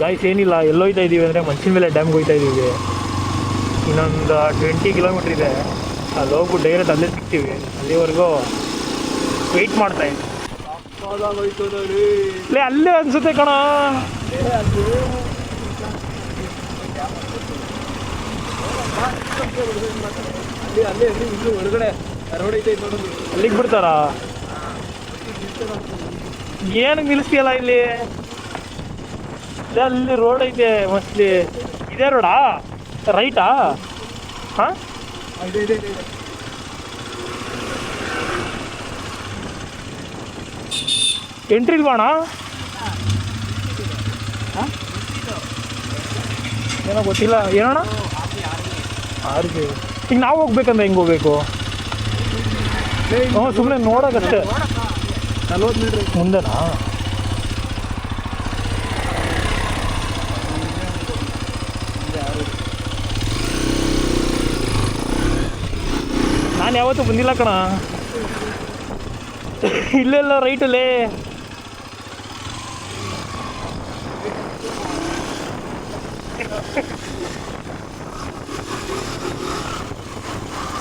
Guys ಏನಿಲ್ಲ ಎಲ್ಲೋ ಹೋಗ್ತಾ ಇದ್ದೀವಿ ಅಂದರೆ ಮಂಚಿನ ಮೇಲೆ ಡ್ಯಾಮ್ಗೆ ಹೋಗ್ತಾ ಇದ್ದೀವಿ. ಇನ್ನೊಂದು 20 ಕಿಲೋಮೀಟ್ರ್ ಇದೆ. ಅಲ್ಲಿ ಹೋಗ್ಬಿಟ್ಟು ಡೈರೆಕ್ಟ್ ಅಲ್ಲೇ ಸಿಗ್ತೀವಿ. ಅಲ್ಲಿವರೆಗೂ ವೆಯ್ಟ್ ಮಾಡ್ತಾ ಇದ್ದೀವಿ. ಅಲ್ಲೇ ಅನ್ಸುತ್ತೆ ಕಣ. ಹೊರಗಡೆ ರೋಡ್ ಐತೆ ನೋಡೋದು, ಅಲ್ಲಿಗೆ ಬಿಡ್ತಾರ? ಏನಕ್ಕೆ ನಿಲ್ಲಿಸ್ತೀಯಲ್ಲ ಇಲ್ಲಿ? ಅಲ್ಲಿ ರೋಡ್ ಐತೆ ಮೋಸ್ಟ್ಲಿ. ಇದೇ ರೋಡಾ? ರೈಟಾ? ಹಾಂ, ಎಂಟ್ರಿ ಇಲ್ವಾಣ? ಏನೋ ಗೊತ್ತಿಲ್ಲ. ಏನೋಣ ಆರ್ಗೆ ಈಗ ನಾವು ಹೋಗ್ಬೇಕಂದ್ರೆ ಹೆಂಗೆ ಹೋಗ್ಬೇಕು? ಹ್ಞೂ, ಸುಮ್ಮನೆ ನೋಡೋಕ್ಕಷ್ಟೇ. 40 ಮೀಟ್ರ್ ಮುಂದೆನಾ? ನಾನು ಯಾವತ್ತೂ ಬಂದಿಲ್ಲ ಕಣ. ಇಲ್ಲೆಲ್ಲ ರೈಟಲ್ಲೇ.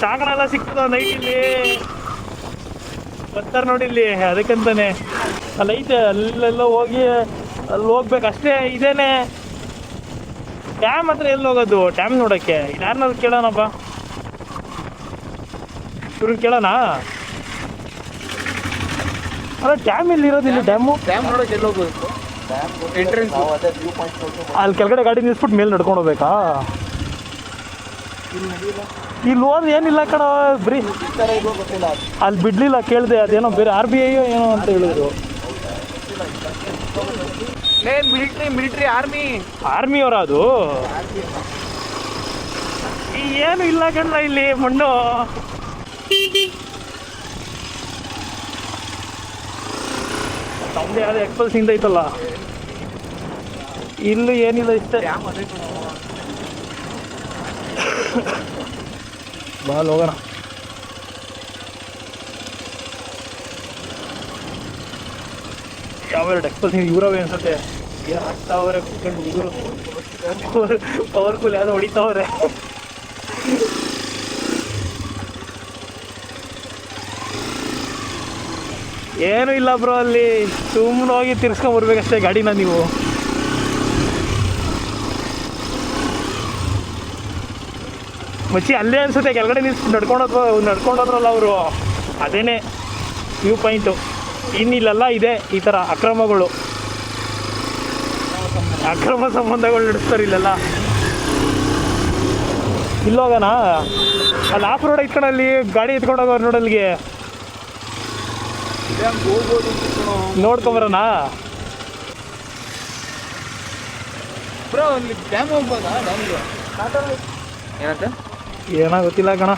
ಸಾಗಣ ಎಲ್ಲ ಸಿಗ್ತದ ನೈಟ್ ಇಲ್ಲಿ. ಬರ್ತಾರೆ ನೋಡಿ ಇಲ್ಲಿ, ಅದಕ್ಕಂತಾನೆ ಅಲ್ಲಿ ಐತೆ. ಅಲ್ಲೆಲ್ಲ ಹೋಗಿ ಅಲ್ಲಿ ಹೋಗ್ಬೇಕು ಅಷ್ಟೇ. ಇದೇನೆ ಡ್ಯಾಮ್ ಹತ್ರ ಎಲ್ಲಿ ಹೋಗೋದು? ಡ್ಯಾಮ್ ನೋಡೋಕ್ಕೆ ಯಾರನ್ನಾದ್ರು ಕೇಳೋಣಪ್ಪ. ಇವ್ರನ್ನ ಕೇಳೋಣ. ಅಲ್ಲ ಡ್ಯಾಮ್ ಇಲ್ಲಿ ಇರೋದು, ಇಲ್ಲಿ ಡ್ಯಾಮು. ಡ್ಯಾಮ್ ನೋಡೋಕೆ ಎಲ್ಲಿ ಹೋಗ್ಬೇಕು? ಎಂಟ್ರೆನ್ಸ್ ಅಲ್ಲಿ ಕೆಳಗಡೆ ಗಾಡಿ ನಿಲ್ಸ್ಬಿಟ್ಟು ಮೇಲೆ ನಡ್ಕೊಂಡು ಹೋಗ್ಬೇಕಾ? ಇಲ್ಲಿ ಹೋದ್ರೆ ಏನಿಲ್ಲ ಕಣ, ಬರೀ ಅಲ್ಲಿ ಬಿಡ್ಲಿಲ್ಲ. ಕೇಳಿದೆ, ಅದೇನೋ ಬೇರೆ RBI ಏನೋ ಅಂತ ಹೇಳಿದ್ರು. ಮಿಲಿಟ್ರಿ ಆರ್ಮಿ ಅವರ ಅದು? ಏನು ಇಲ್ಲ ಕಣ್ಣ ಇಲ್ಲಿ ಮಣ್ಣು. ನಮ್ದೇ ಆದ ಎಕ್ಸ್ಪಲ್ಸಿಂದ ಐತಲ್ಲ. ಇಲ್ಲೂ ಏನಿಲ್ಲ ಇಷ್ಟೇ. ಬಾಲ್ ಹೋಗೋಣ. ಯಾವೆರಡು ಎಕ್ಸ್ಪಲ್ಸಿಂಗ್ ಇವರವೇ ಅನ್ಸುತ್ತೆ. ಏನು ಹಾಕ್ತಾವ್ರೆ ಕುತ್ಕೊಂಡು ಹುಡುಗರು. ಪವರ್ಫುಲ್ ಯಾವುದೋ ಹೊಡಿತಾವ್ರೆ. ಏನೂ ಇಲ್ಲ ಬ್ರೋ, ಅಲ್ಲಿ ಸುಮ್ಮನೆ ಹೋಗಿ ತಿರ್ಸ್ಕೊಂಬರ್ಬೇಕಷ್ಟೇ ಗಾಡಿನ ನೀವು. ಮಚ್ಚಿ ಅಲ್ಲೇ ಅನ್ಸುತ್ತೆ ಕೆಳಗಡೆ ನಿಲ್ಸಿ ನಡ್ಕೊಂಡೋದ್ರಲ್ಲ ಅವರು. ಅದೇನೇ ವ್ಯೂ ಪಾಯಿಂಟು. ಇನ್ನಿಲ್ಲೆಲ್ಲ ಇದೆ ಈ ಥರ ಅಕ್ರಮ ಸಂಬಂಧಗಳು ನಡೆಸ್ತಾರೆ ಇಲ್ಲೆಲ್ಲ. ಇಲ್ಲೋಗೋಣ. ಅಲ್ಲಿ ಆಫ್ ರೋಡ್ ಐತ್ಕೊಂಡು ಅಲ್ಲಿ ಗಾಡಿ ಎತ್ಕೊಂಡೋಗೋರು ನೋಡಲ್ಲಿಗೆ. ನೋಡ್ಕೊಂಬರೋಣ. ಬ್ರೋ ಅಲ್ಲಿ ಡ್ಯಾಮ್ ಹೋಗ್ಬೋದಾ? ಡ್ಯಾಮ್ಗೆ ಏನಂತ ಏನೋ ಗೊತ್ತಿಲ್ಲ ಕಣ.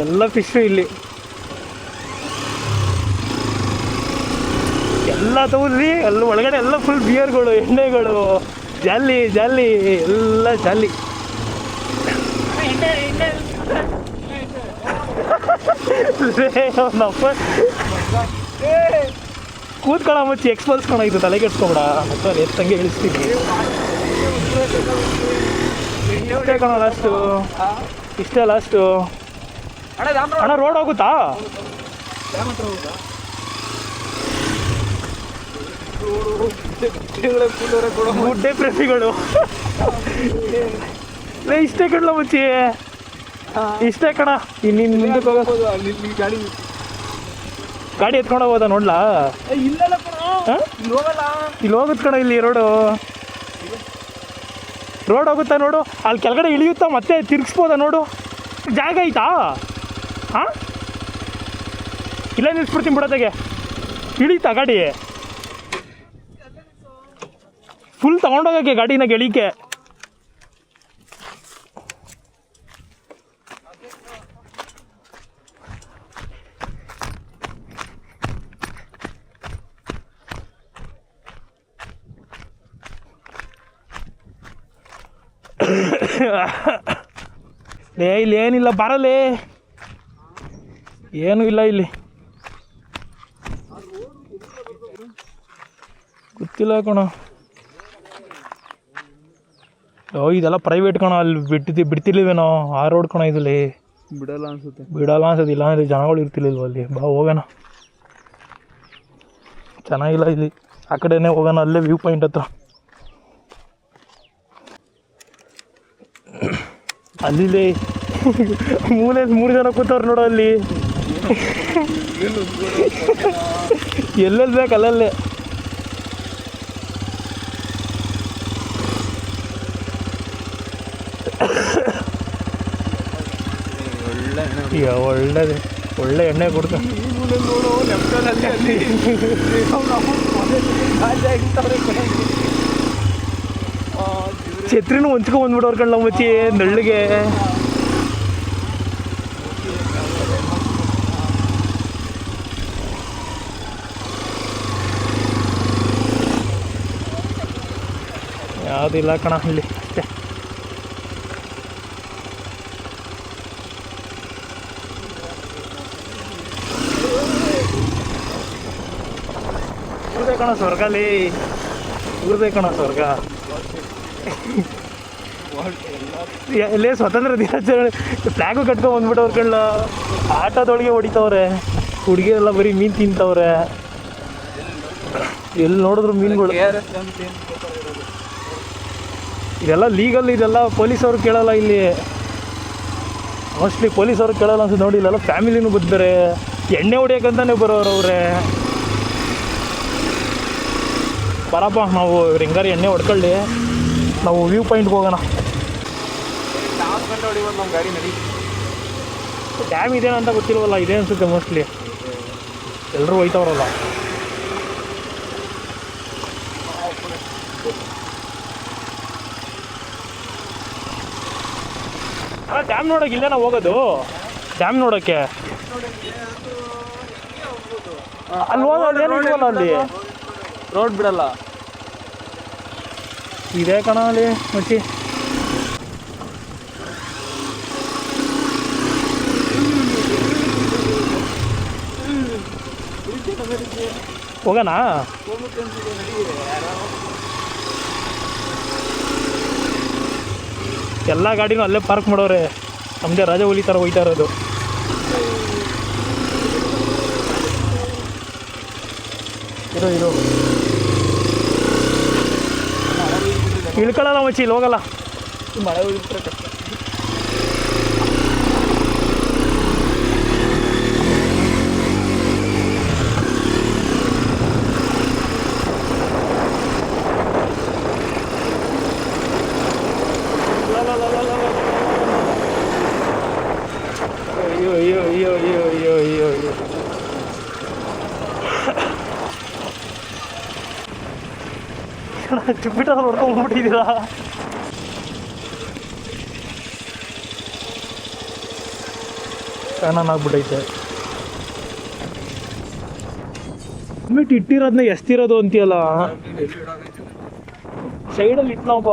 ಎಲ್ಲ ಫಿಶ್ಶು ಇಲ್ಲಿ. ಎಲ್ಲ ತಗೊಳ್ಳಿ. ಅಲ್ಲಿ ಒಳಗಡೆ ಎಲ್ಲ ಫುಲ್ ಬಿಯರ್ಗಳು, ಎಣ್ಣೆಗಳು, ಜಾಲಿ ಎಲ್ಲ ಜಾಲಿ. ಕೂತ್ಕೊಳ ಮಚ್ಚಿ, ಎಕ್ಸ್ಪಲ್ಸ್ ಕಣ ಇದು, ತಲೆ ಕೆಡ್ಸ್ಕೊಬೇಡ. ಸರ್ ಎತ್ತಂಗೆ ಇಳಿಸ್ತೀನಿ. ಇಷ್ಟೇ ಕಣ ಲಾಸ್ಟು, ಇಷ್ಟೇ ಲಾಸ್ಟು. ಅಣ್ಣ ರೋಡ್ ಹೋಗುತ್ತಾ? ಗುಡ್ಡೆ ಪ್ರೇಮಿಗಳು. ಇಷ್ಟೇ ಕಣ್ಲ ಮಚ್ಚಿ, ಇಷ್ಟೇ ಕಣ. ಇನ್ನಿನ್ನು ಮುಂದಕ್ಕೆ ಹೋಗೋದು. ಗಾಡಿ ಎತ್ಕೊಂಡು ಹೋಗೋದ ನೋಡ್ಲಾ? ಇಲ್ಲಿ ಹೋಗುತ್ತೆ ಕಣ. ಇಲ್ಲಿ ರೋಡ್ ಹೋಗುತ್ತಾ ನೋಡು. ಅಲ್ಲಿ ಕೆಳಗಡೆ ಇಳಿಯುತ್ತಾ, ಮತ್ತೆ ತಿರ್ಗಿಸ್ಬೋದ ನೋಡು. ಜಾಗ ಐತಾ? ಹಾಂ, ಇಲ್ಲ ನಿಲ್ಸ್ಬಿಡ್ತೀನಿ ಬಿಡೋದಾಗೆ. ಇಳೀತಾ ಗಾಡಿ? ಫುಲ್ ತಗೊಂಡೋಗಕ್ಕೆ ಗಾಡಿನ ಗೆಳಿಕೆ. ಇಲ್ಲಿ ಏನಿಲ್ಲ, ಬರಲೇ ಏನೂ ಇಲ್ಲ ಇಲ್ಲಿ. ಗೊತ್ತಿಲ್ಲ ಕಣ. ಇದೆಲ್ಲ ಪ್ರೈವೇಟ್ ಕಣ, ಅಲ್ಲಿ ಬಿಡ್ತಿರ್ಲಿವೇನೋ ಆ ರೋಡ್ ಕಣ ಇದಲ್ಲಿ. ಬಿಡಲ್ಲ ಅನ್ಸುತ್ತೆ. ಇಲ್ಲ ಅಂದರೆ ಜನಗಳು ಇರ್ತಿರ್ಲಿಲ್ವ ಅಲ್ಲಿ. ಬಾ ಹೋಗೋಣ, ಚೆನ್ನಾಗಿಲ್ಲ ಇಲ್ಲಿ. ಆ ಕಡೆನೇ ಹೋಗೋಣ, ಅಲ್ಲೇ ವ್ಯೂ ಪಾಯಿಂಟ್ ಹತ್ರ. ಅಲ್ಲಿ ಮೂಲೆಯಲ್ಲಿ 3 ಜನ ಕೂತವ್ರು ನೋಡೋ ಅಲ್ಲಿ. ಎಲ್ಲೆಲ್ಲಿ ಬೇಕು ಅಲ್ಲಲ್ಲೇ. ಒಳ್ಳೆ ಎಣ್ಣೆ ಕೊಡ್ತಾರೆ. ಛತ್ರಿನೂ ಹೊಂಚ್ಕೊ ಬಂದ್ಬಿಟ್ಟವ್ರ ಕಣ್ಣ ಮಚ್ಚಿ ನಳ್ಳಿಗೆ. ಯಾವುದಿಲ್ಲ ಕಣ ಇಲ್ಲಿ ಅಷ್ಟೇ. ಕಣ ಸ್ವರ್ಗಲ್ಲಿ ಕಣ ಸ್ವರ್ಗ. ಎಲ್ಲೇ ಸ್ವಾತಂತ್ರ್ಯ ದಿನಾಚರಣೆ ಫ್ಲ್ಯಾಗು ಕಟ್ಕೊಂಡು ಬಂದ್ಬಿಟ್ಟವ್ರ ಕಣ್ಣ. ಆಟೋದೊಳಗೆ ಹೊಡಿತವ್ರೆ. ಹುಡುಗಿಯರೆಲ್ಲ ಬರೀ ಮೀನು ತಿಂತವ್ರೆ. ಎಲ್ಲಿ ನೋಡಿದ್ರು ಮೀನುಗಳು. ಇದೆಲ್ಲ ಲೀಗಲ್, ಇದೆಲ್ಲ ಪೊಲೀಸವ್ರು ಕೇಳಲ್ಲ ಇಲ್ಲಿ. ಮೋಸ್ಟ್ಲಿ ಪೊಲೀಸವ್ರು ಕೇಳಲ್ಲ ಅನ್ಸುತ್ತೆ. ನೋಡಿ ಇಲ್ಲೆಲ್ಲ ಫ್ಯಾಮಿಲಿನೂ ಬರ್ತಾರೆ. ಎಣ್ಣೆ ಹೊಡಿಯೋಕ್ಕಂತಾನೆ ಬರೋರು ಅವರೇ. ಬರಪ್ಪ, ನಾವು ಹೆಂಗಾರು ಎಣ್ಣೆ ಹೊಡ್ಕೊಳ್ಳಿ, ನಾವು ವ್ಯೂ ಪಾಯಿಂಟ್ಗೆ ಹೋಗೋಣ. ಡ್ಯಾಮ್ ಇದೇನೋ ಅಂತ ಗೊತ್ತಿಲ್ವಲ್ಲ, ಇದೆ ಅನ್ಸುತ್ತೆ ಮೋಸ್ಟ್ಲಿ. ಎಲ್ಲರೂ ಹೋಯ್ತವ್ರಲ್ಲ. ಡ್ಯಾಮ್ ನೋಡೋಕೆ ಇಲ್ಲೇ ನಾವು ಹೋಗೋದು. ಡ್ಯಾಮ್ ನೋಡೋಕ್ಕೆ ಅಲ್ಲಿ ಹೋಗೋದು ಏನಿಲ್ವಲ್ಲ, ಅಲ್ಲಿ ರೋಡ್ ಬಿಡಲ್ಲ. ಇದೆ ಕಣ ಅಲ್ಲಿ ಮಚ್ಚಿ. ಹೋಗೋಣ. ಎಲ್ಲ ಗಾಡಿನೂ ಅಲ್ಲೇ ಪಾರ್ಕ್ ಮಾಡೋರೆ. ನಮ್ಮದೇ ರಾಜ ಹುಲಿ ಥರ ಹೋಯ್ತಾ ಇರೋದು. ಇರೋ ಇಳ್ಕೊಳ್ಳಲ್ಲ ಮಚ್ಚಿ, ಇಲ್ಲಿ ಹೋಗಲ್ಲ. ಮಳೆ ಹೋಗಿರ್ತಾರೆ ಕಷ್ಟ. ಅಯ್ಯೋ ಜುಪಿಟರ್ ಹೊಡ್ಕೊಂಡ್ಬಿಟ್ಟಿದ್ದೀರಾ. ಫ್ಯಾನ್ ಆಗ್ಬಿಟ್ಟೈತೆ. ಮಿಟ್ ಇಟ್ಟಿರೋದನ್ನ ಎಷ್ಟಿರೋದು ಅಂತೀಯಲ್ಲ. ಸೈಡಲ್ಲಿ ಇಟ್ನಪ್ಪ.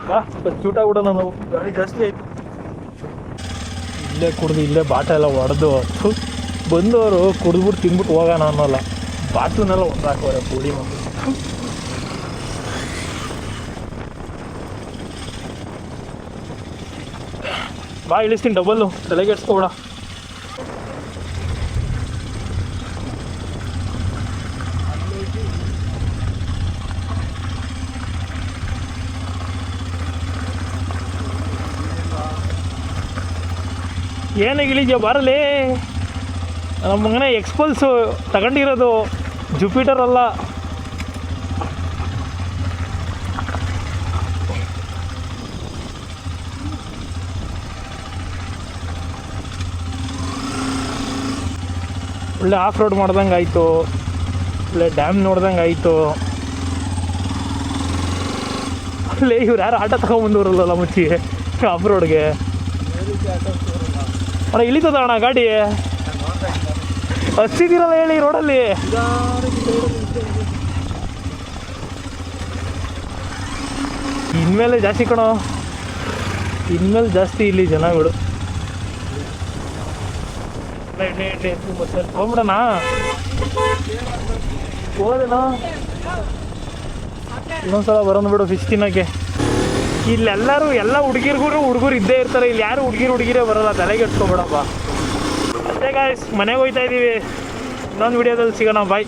ಬಾ ಚೂಟ ಬಿಡೋಣ ನಾವು. ಗಾಡಿ ಜಾಸ್ತಿ ಆಯ್ತು. ಇಲ್ಲೇ ಕುಡ್ದು ಇಲ್ಲೇ ಬಾಟ ಎಲ್ಲ ಹೊಡೆದು ಬಂದವರು ಕುಡಿದ್ಬಿಟ್ಟು ತಿಂದ್ಬಿಟ್ಟು ಹೋಗೋಣ ಅನ್ನೋಲ್ಲ. ಬಾಟ್ಲನ್ನೆಲ್ಲ ಒಂದು ಹಾಕೋರೆ ಪುಡಿ ಮಕ್ಕಳು. ಬಾ ಇಳಿಸ್ತೀನಿ ಡಬಲ್ಲು, ತಲೆಗೆಡ್ಸ್ಕೊಬೇಡ. ಏನಾಗ ಇಳಿದ್ಯಾ ಬರಲೇ. ನಮ್ಮ ಮಗನೇ ಎಕ್ಸ್ಪಲ್ಸು ತಗೊಂಡಿರೋದು, ಜುಪಿಟರ್ ಅಲ್ಲ. ಒಳ್ಳೆ ಆಫ್ ರೋಡ್ ಮಾಡ್ದಂಗೆ ಆಯಿತು, ಒಳ್ಳೆ ಡ್ಯಾಮ್ ನೋಡ್ದಂಗೆ ಆಯಿತು. ಅಲ್ಲೇ ಇವ್ರು ಯಾರು ಆಟೋ ತಗೊಂಬಂದವ್ರಲ್ಲ ಮುಚ್ಚಿ ಆಫ್ ರೋಡ್ಗೆ. ಅಣ್ಣ ಇಳಿತದ ಅಣ್ಣ ಗಾಡಿ, ಹಚ್ಚಿದಿರಲ್ಲ ಹೇಳಿ ರೋಡಲ್ಲಿ. ಇನ್ಮೇಲೆ ಜಾಸ್ತಿ ಕಣೋ, ಇನ್ಮೇಲೆ ಜಾಸ್ತಿ ಇಲ್ಲಿ ಜನಗಳು. ಎಣ್ಣೆ ಮತ್ತೆ ಹೋಗ್ಬಿಡೋಣ ಹೋಗೋಣ ಇನ್ನೊಂದ್ಸಲ ಬರೋಣ ಬಿಡು ಫಿಶ್ ತಿನ್ನೋಕ್ಕೆ. ಇಲ್ಲೆಲ್ಲರೂ ಎಲ್ಲ ಹುಡುಗರು ಇದ್ದೇ ಇರ್ತಾರೆ, ಇಲ್ಲಿ ಯಾರು ಹುಡುಗಿರೇ ಬರೋಲ್ಲ, ತಲೆಗೆ ಎತ್ಕೊಬೇಡಪ್ಪ. ಅಷ್ಟೇ ಗಾಯ್ಸ್, ಮನೆಗೆ ಹೋಗ್ತಾ ಇದ್ದೀವಿ. ಇನ್ನೊಂದು ವಿಡಿಯೋದಲ್ಲಿ ಸಿಗೋಣ, ಬಾಯ್.